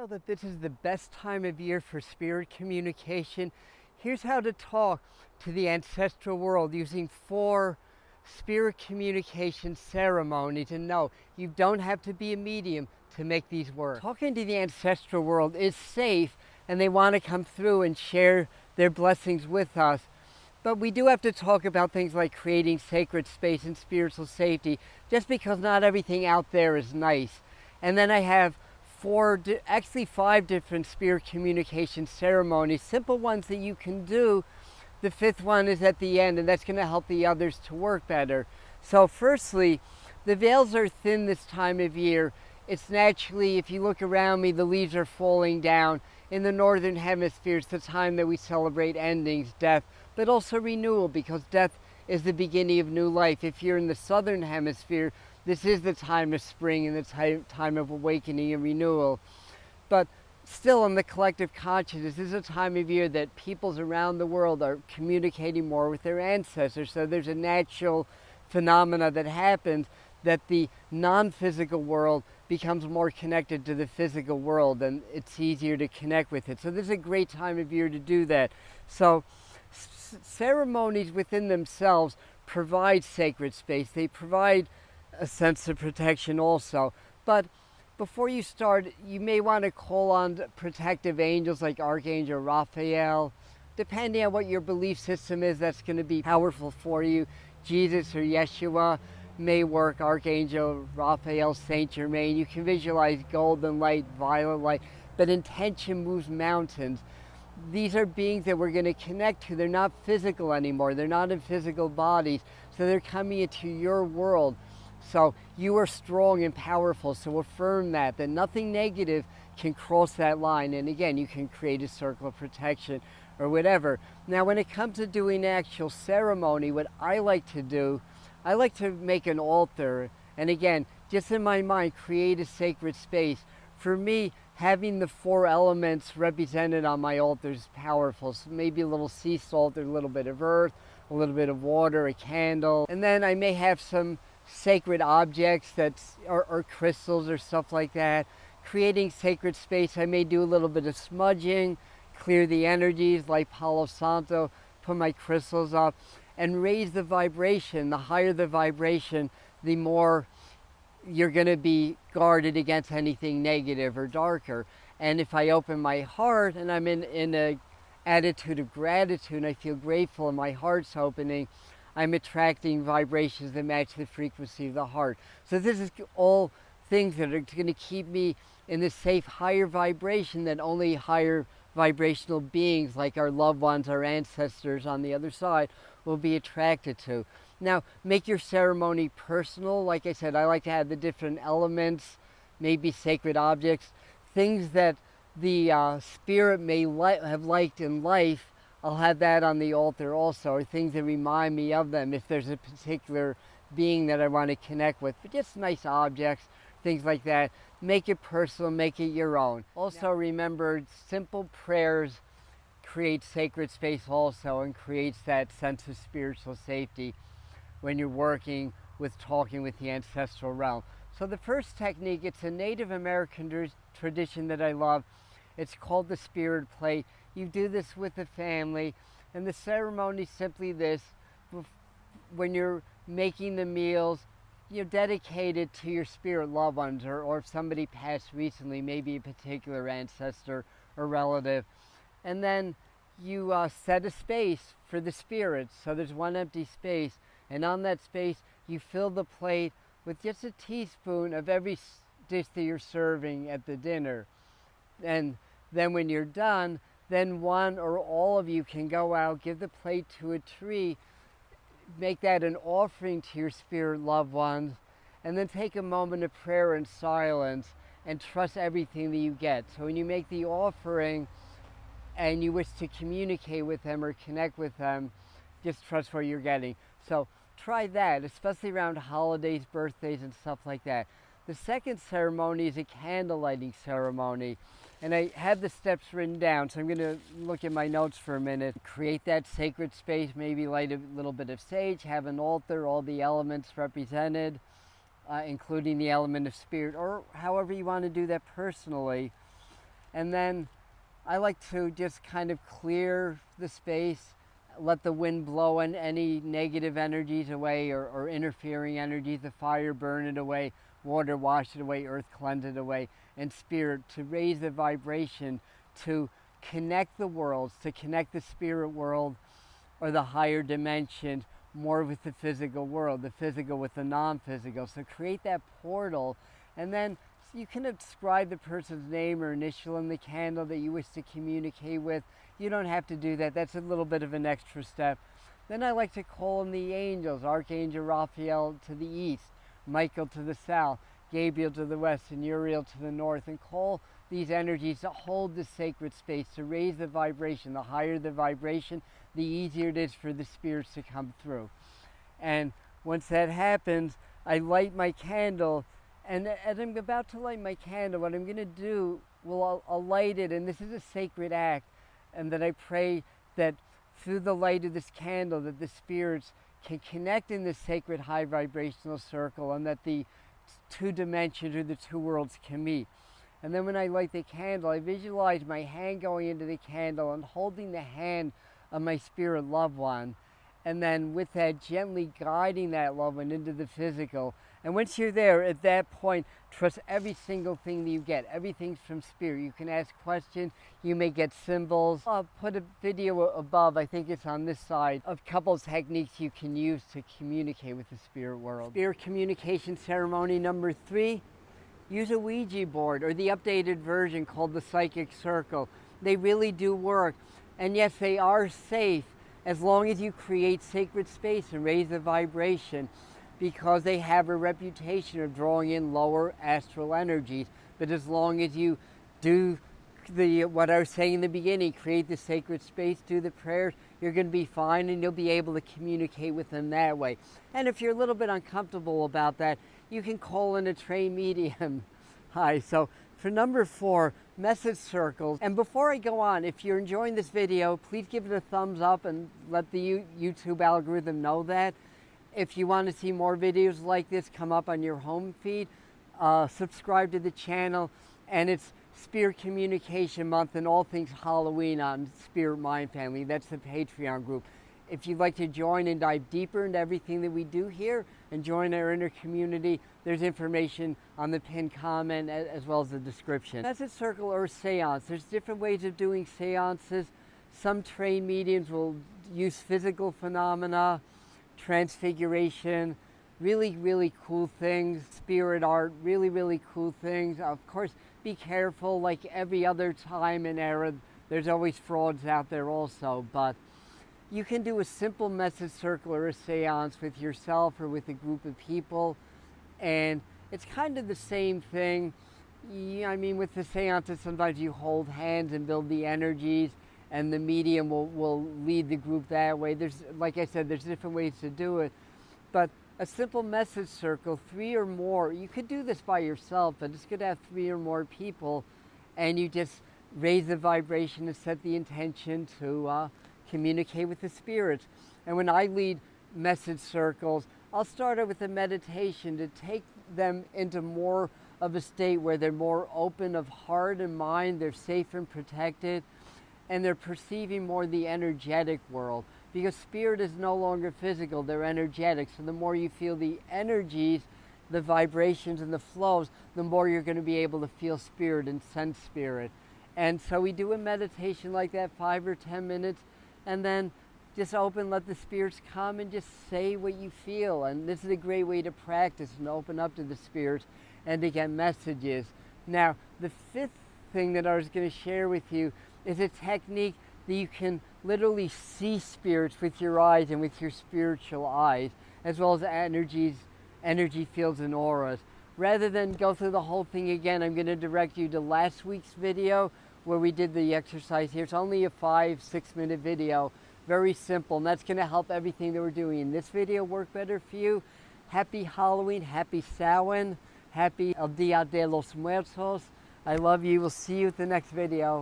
know that this is the best time of year for spirit communication? Here's how to talk to the ancestral world using 4 spirit communication ceremonies. And no, you don't have to be a medium to make these work. Talking to the ancestral world is safe, and they want to come through and share their blessings with us. But we do have to talk about things like creating sacred space and spiritual safety, just because not everything out there is nice. And then I have actually 5 different spirit communication ceremonies, simple ones that you can do. The 5th one is at the end, and that's going to help the others to work better. So firstly, the veils are thin this time of year. It's naturally, if you look around me, the leaves are falling down. In the northern hemisphere, it's the time that we celebrate endings, death, but also renewal, because death is the beginning of new life. If you're in the southern hemisphere, this is the time of spring and the time of awakening and renewal. But still, in the collective consciousness, this is a time of year that peoples around the world are communicating more with their ancestors. So there's a natural phenomena that happens, that the non-physical world becomes more connected to the physical world, and it's easier to connect with it. So this is a great time of year to do that. So ceremonies within themselves provide sacred space. They provide a sense of protection also. But before you start, you may want to call on protective angels like Archangel Raphael. Depending on what your belief system is, that's going to be powerful for you. Jesus or Yeshua may work, Archangel Raphael, Saint Germain. You can visualize golden light, violet light, but intention moves mountains. These are beings that we're going to connect to. They're not physical anymore. They're not in physical bodies. So they're coming into your world. So you are strong and powerful. So affirm that nothing negative can cross that line. And again, you can create a circle of protection or whatever. Now, when it comes to doing actual ceremony, what I like to do, I like to make an altar. And again, just in my mind, create a sacred space. For me, having the 4 elements represented on my altar is powerful. So maybe a little sea salt, a little bit of earth, a little bit of water, a candle. And then I may have some sacred objects or crystals or stuff like that. Creating sacred space, I may do a little bit of smudging, clear the energies like Palo Santo, put my crystals up, and raise the vibration. The higher the vibration, the more you're going to be guarded against anything negative or darker. And if I open my heart and I'm in an attitude of gratitude and I feel grateful and my heart's opening, I'm attracting vibrations that match the frequency of the heart. So this is all things that are going to keep me in the safe higher vibration that only higher vibrational beings like our loved ones, our ancestors on the other side will be attracted to. Now, make your ceremony personal. Like I said, I like to have the different elements, maybe sacred objects, things that the spirit may have liked in life. I'll have that on the altar also, or things that remind me of them if there's a particular being that I want to connect with. But just nice objects, things like that. Make it personal, make it your own. Also remember, simple prayers create sacred space also, and creates that sense of spiritual safety when you're working with talking with the ancestral realm. So the first technique, it's a Native American tradition that I love. It's called the spirit plate. You do this with the family, and the ceremony is simply this. When you're making the meals, you're dedicated to your spirit loved ones, or if somebody passed recently, maybe a particular ancestor or relative. And then you set a space for the spirits. So there's one empty space, and on that space you fill the plate with just a teaspoon of every dish that you're serving at the dinner. And then when you're done, then one or all of you can go out, give the plate to a tree, make that an offering to your spirit loved ones, and then take a moment of prayer and silence and trust everything that you get. So when you make the offering and you wish to communicate with them or connect with them, just trust what you're getting. So try that, especially around holidays, birthdays, and stuff like that. The second ceremony is a candle lighting ceremony. And I have the steps written down, so I'm going to look at my notes for a minute. Create that sacred space, maybe light a little bit of sage, have an altar, all the elements represented, including the element of spirit, or however you want to do that personally. And then I like to just kind of clear the space, let the wind blow any negative energies away or interfering energies, the fire burn it away, water wash it away, earth cleanse it away, and spirit to raise the vibration, to connect the worlds, to connect the spirit world or the higher dimension more with the physical world, the physical with the non-physical. So create that portal, and then you can inscribe the person's name or initial in the candle that you wish to communicate with. You don't have to do that. That's a little bit of an extra step. Then I like to call in the angels, Archangel Raphael to the east, Michael to the south, Gabriel to the west, and Uriel to the north, and call these energies to hold the sacred space, to raise the vibration. The higher the vibration, the easier it is for the spirits to come through. And once that happens, I light my candle, and as I'm about to light my candle, what I'm going to do, I'll light it, and this is a sacred act, and that I pray that through the light of this candle that the spirits can connect in this sacred high vibrational circle, and that the two dimensions or the two worlds can meet. And then when I light the candle, I visualize my hand going into the candle and holding the hand of my spirit loved one. And then with that, gently guiding that loved one into the physical. And once you're there, at that point, trust every single thing that you get. Everything's from spirit. You can ask questions. You may get symbols. I'll put a video above, I think it's on this side, of couple techniques you can use to communicate with the spirit world. Spirit communication ceremony number 3. Use a Ouija board or the updated version called the Psychic Circle. They really do work. And yes, they are safe as long as you create sacred space and raise the vibration, because they have a reputation of drawing in lower astral energies. But as long as you do what I was saying in the beginning, create the sacred space, do the prayers, you're going to be fine, and you'll be able to communicate with them that way. And if you're a little bit uncomfortable about that, you can call in a trained medium. Hi, so for number 4, message circles. And before I go on, if you're enjoying this video, please give it a thumbs up and let the YouTube algorithm know that. If you want to see more videos like this come up on your home feed, subscribe to the channel. And it's Spirit Communication Month and all things Halloween on Spirit Mind Family. That's the Patreon group. If you'd like to join and dive deeper into everything that we do here and join our inner community, there's information on the pinned comment as well as the description. Message circle or seance. There's different ways of doing seances. Some trained mediums will use physical phenomena, transfiguration, really, really cool things, spirit art, really, really cool things. Of course, be careful, like every other time and era, there's always frauds out there also, but you can do a simple message circle or a seance with yourself or with a group of people, and it's kind of the same thing. I mean, with the seances, sometimes you hold hands and build the energies, and the medium will lead the group that way. There's, like I said, there's different ways to do it, but a simple message circle, 3 or more, you could do this by yourself, but it's good to have 3 or more people, and you just raise the vibration and set the intention to communicate with the spirits. And when I lead message circles, I'll start out with a meditation to take them into more of a state where they're more open of heart and mind, they're safe and protected, and they're perceiving more the energetic world. Because spirit is no longer physical, they're energetic. So the more you feel the energies, the vibrations and the flows, the more you're going to be able to feel spirit and sense spirit. And so we do a meditation like that, 5 or 10 minutes, and then just open, let the spirits come and just say what you feel. And this is a great way to practice and open up to the spirits and to get messages. Now, the 5th thing that I was going to share with you is a technique that you can literally see spirits with your eyes and with your spiritual eyes, as well as energy fields and auras. Rather than go through the whole thing again, I'm going to direct you to last week's video where we did the exercise here. It's only a 5-6 minute video, very simple, and that's going to help everything that we're doing in this video work better for you. Happy Halloween, happy Samhain, happy El Dia de los Muertos. I love you. We'll see you at the next video.